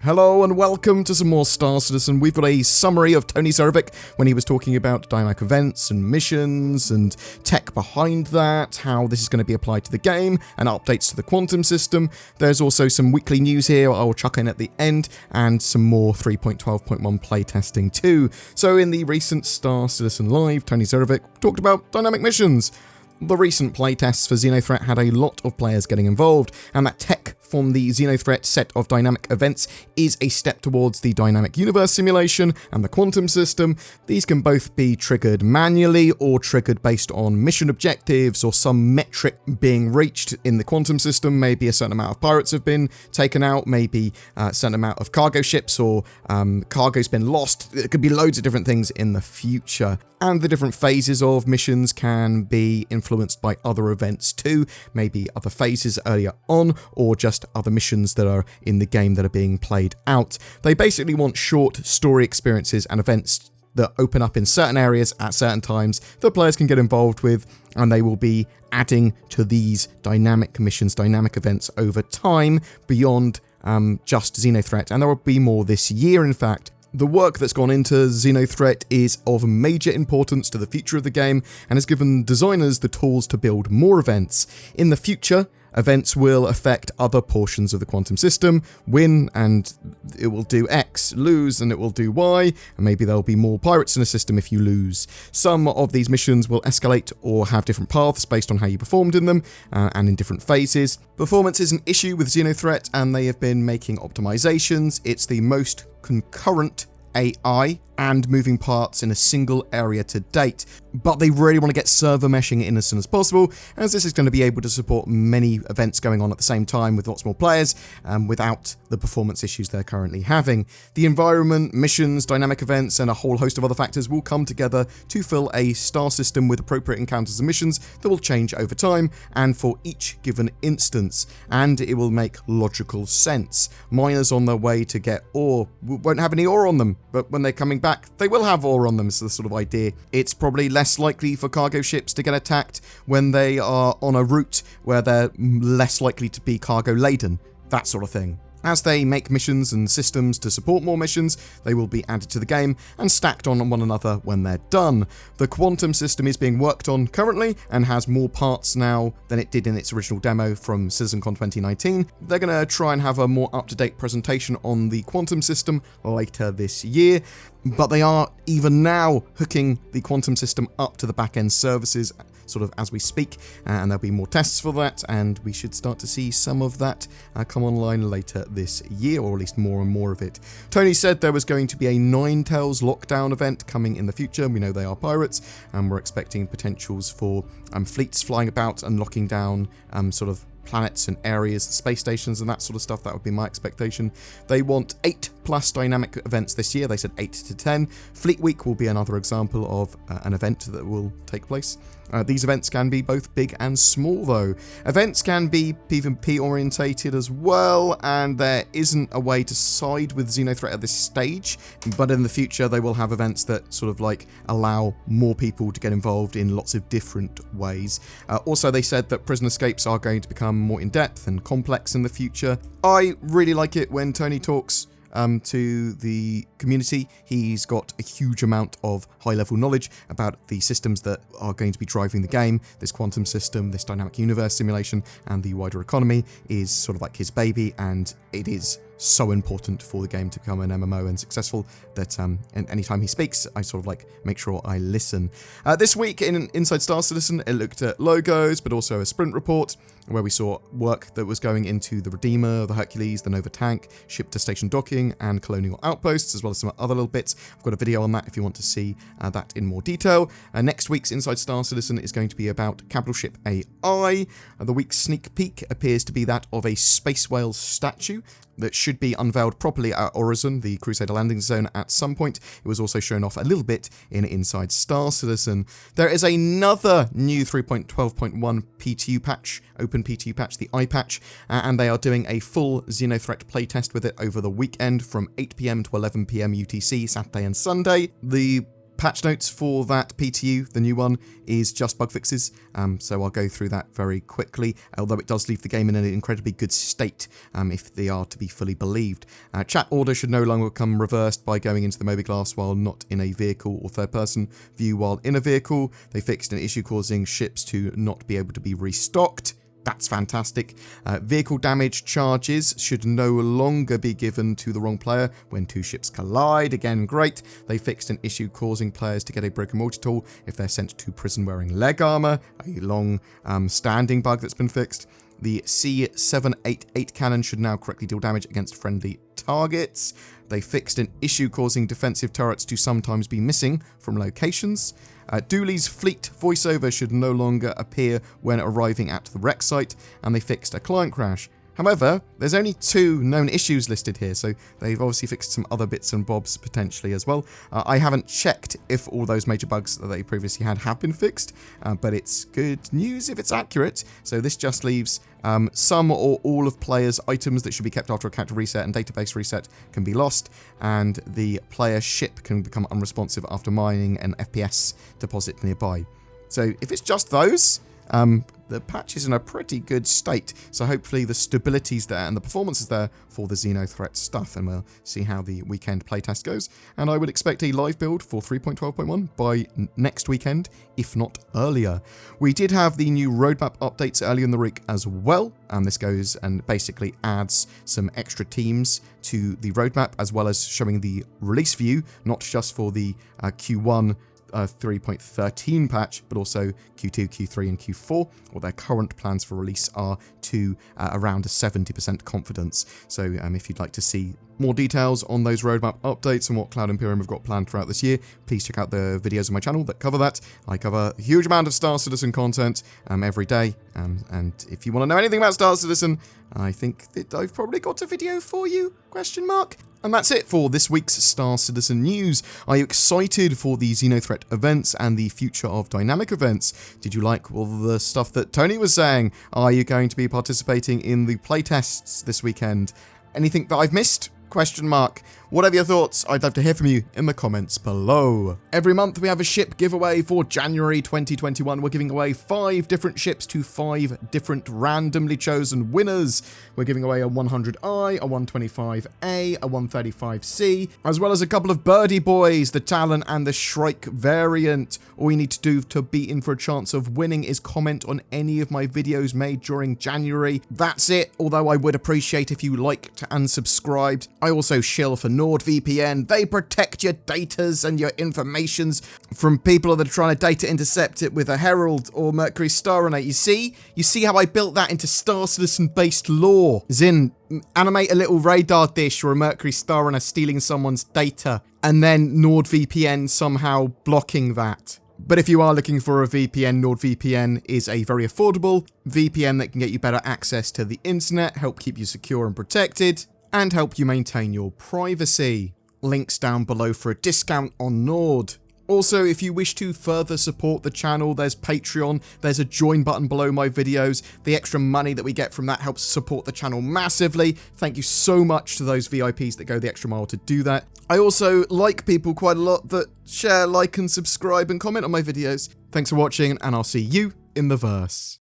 Hello and welcome to some more Star Citizen. We've got a summary of Tony Serovic when he was talking about dynamic events and missions and tech behind that, how this is going to be applied to the game, and updates to the quantum system. There's also some weekly news here I'll chuck in at the end, and some more 3.12.1 playtesting too. So in the recent Star Citizen Live, Tony Serovic talked about dynamic missions. The recent playtests for Xenothreat had a lot of players getting involved, and that tech from the Xenothreat set of dynamic events is a step towards the dynamic universe simulation and the quantum system. These can both be triggered manually or triggered based on mission objectives or some metric being reached in the quantum system. Maybe a certain amount of pirates have been taken out, maybe a certain amount of cargo ships or cargo's been lost. It could be loads of different things in the future. And the different phases of missions can be influenced by other events too, maybe other phases earlier on, or just other missions that are in the game that are being played out. They basically want short story experiences and events that open up in certain areas at certain times that players can get involved with, and they will be adding to these dynamic missions, dynamic events over time beyond just Xenothreat, and there will be more this year in fact. The work that's gone into Xenothreat is of major importance to the future of the game and has given designers the tools to build more events. In the future, events will affect other portions of the quantum system. Win and it will do X, lose and it will do Y, and maybe there'll be more pirates in the system if you lose. Some of these missions will escalate or have different paths based on how you performed in them, and in different phases. Performance is an issue with Xenothreat, and they have been making optimizations. It's the most concurrent AI and moving parts in a single area to date, but they really want to get server meshing in as soon as possible, as this is going to be able to support many events going on at the same time with lots more players, without the performance issues they're currently having. The environment, missions, dynamic events, and a whole host of other factors will come together to fill a star system with appropriate encounters and missions that will change over time and for each given instance, and it will make logical sense. Miners on their way to get ore won't have any ore on them, but when they're coming back, they will have ore on them, is the sort of idea. It's probably less likely for cargo ships to get attacked when they are on a route where they're less likely to be cargo laden, that sort of thing. As they make missions and systems to support more missions, they will be added to the game and stacked on one another when they're done. The quantum system is being worked on currently and has more parts now than it did in its original demo from CitizenCon 2019. They're going to try and have a more up-to-date presentation on the quantum system later this year, but they are even now hooking the quantum system up to the back-end services sort of as we speak, and there'll be more tests for that, and we should start to see some of that come online later this year, or at least more and more of it. Tony said there was going to be a Ninetales lockdown event coming in the future. We know they are pirates, and we're expecting potentials for fleets flying about and locking down sort of planets and areas, space stations and that sort of stuff. That would be my expectation. They want 8+ dynamic events this year. They said 8 to 10. Fleet Week will be another example of an event that will take place. These events can be both big and small though. Events can be PvP orientated as well, and there isn't a way to side with Xenothreat at this stage, but in the future they will have events that sort of like allow more people to get involved in lots of different ways. Also, they said that prison escapes are going to become more in-depth and complex in the future. I really like it when Tony talks to the community. He's got a huge amount of high-level knowledge about the systems that are going to be driving the game. This quantum system, this dynamic universe simulation, and the wider economy is sort of like his baby, and it is so important for the game to become an MMO and successful that anytime he speaks, I sort of like make sure I listen. This week in Inside Star Citizen, it looked at logos, but also a sprint report where we saw work that was going into the Redeemer, the Hercules, the Nova tank, ship-to-station docking, and colonial outposts, as well as some other little bits. I've got a video on that if you want to see that in more detail. Next week's Inside Star Citizen is going to be about capital ship AI. The week's sneak peek appears to be that of a space whale statue that should be unveiled properly at Horizon, the Crusader landing zone, at some point. It was also shown off a little bit in Inside Star Citizen. There is another new 3.12.1 PTU patch, open PTU patch, the iPatch, and they are doing a full Xenothreat playtest with it over the weekend from 8 PM to 11 PM UTC, Saturday and Sunday. The patch notes for that PTU, the new one, is just bug fixes, so I'll go through that very quickly, although it does leave the game in an incredibly good state if they are to be fully believed. Chat order should no longer come reversed by going into the Moby glass while not in a vehicle, or third-person view while in a vehicle. They fixed an issue causing ships to not be able to be restocked. That's fantastic. Vehicle damage charges should no longer be given to the wrong player when two ships collide. Again, great. They fixed an issue causing players to get a broken multi-tool if they're sent to prison wearing leg armor, a long standing bug that's been fixed. The C788 cannon should now correctly deal damage against friendly targets. They fixed an issue causing defensive turrets to sometimes be missing from locations. Dooley's fleet voiceover should no longer appear when arriving at the wreck site, and they fixed a client crash. However, there's only 2 known issues listed here, so they've obviously fixed some other bits and bobs potentially as well. I haven't checked if all those major bugs that they previously had have been fixed, but it's good news if it's accurate. So this just leaves some or all of players' items that should be kept after a character reset and database reset can be lost, and the player ship can become unresponsive after mining an FPS deposit nearby. So if it's just those, the patch is in a pretty good state, so hopefully the stability's there and the performance is there for the Xenothreat stuff, and we'll see how the weekend playtest goes. And I would expect a live build for 3.12.1 by next weekend, if not earlier. We did have the new roadmap updates earlier in the week as well, and this goes and basically adds some extra teams to the roadmap, as well as showing the release view, not just for the Q1 3.13 patch, but also Q2, Q3, and Q4, or their current plans for release are to around a 70% confidence. So if you'd like to see more details on those roadmap updates and what Cloud Imperium have got planned throughout this year, please check out the videos on my channel that cover that. I cover a huge amount of Star Citizen content every day, and if you want to know anything about Star Citizen, I think that I've probably got a video for you, ? And that's it for this week's Star Citizen news. Are you excited for the Xenothreat events and the future of dynamic events? Did you like all the stuff that Tony was saying? Are you going to be participating in the playtests this weekend? Anything that I've missed? ? Whatever your thoughts, I'd love to hear from you in the comments below. Every month we have a ship giveaway. For January 2021, we're giving away 5 different ships to 5 different randomly chosen winners. We're giving away a 100i, a 125a, a 135c, as well as a couple of birdie boys, the Talon and the Shrike variant. All you need to do to be in for a chance of winning is comment on any of my videos made during January. That's it, although I would appreciate if you liked and subscribed. I also shill for NordVPN. They protect your datas and your informations from people that are trying to data intercept it with a Herald or Mercury Star Runner. You see how I built that into Star Citizen based lore. As in, animate a little radar dish or a Mercury Star Runner stealing someone's data, and then NordVPN somehow blocking that. But if you are looking for a VPN, NordVPN is a very affordable VPN that can get you better access to the internet, help keep you secure and protected, and help you maintain your privacy. Links down below for a discount on Nord. Also, if you wish to further support the channel, there's Patreon, there's a join button below my videos. The extra money that we get from that helps support the channel massively. Thank you so much to those VIPs that go the extra mile to do that. I also like people quite a lot that share, like, and subscribe and comment on my videos. Thanks for watching, and I'll see you in the verse.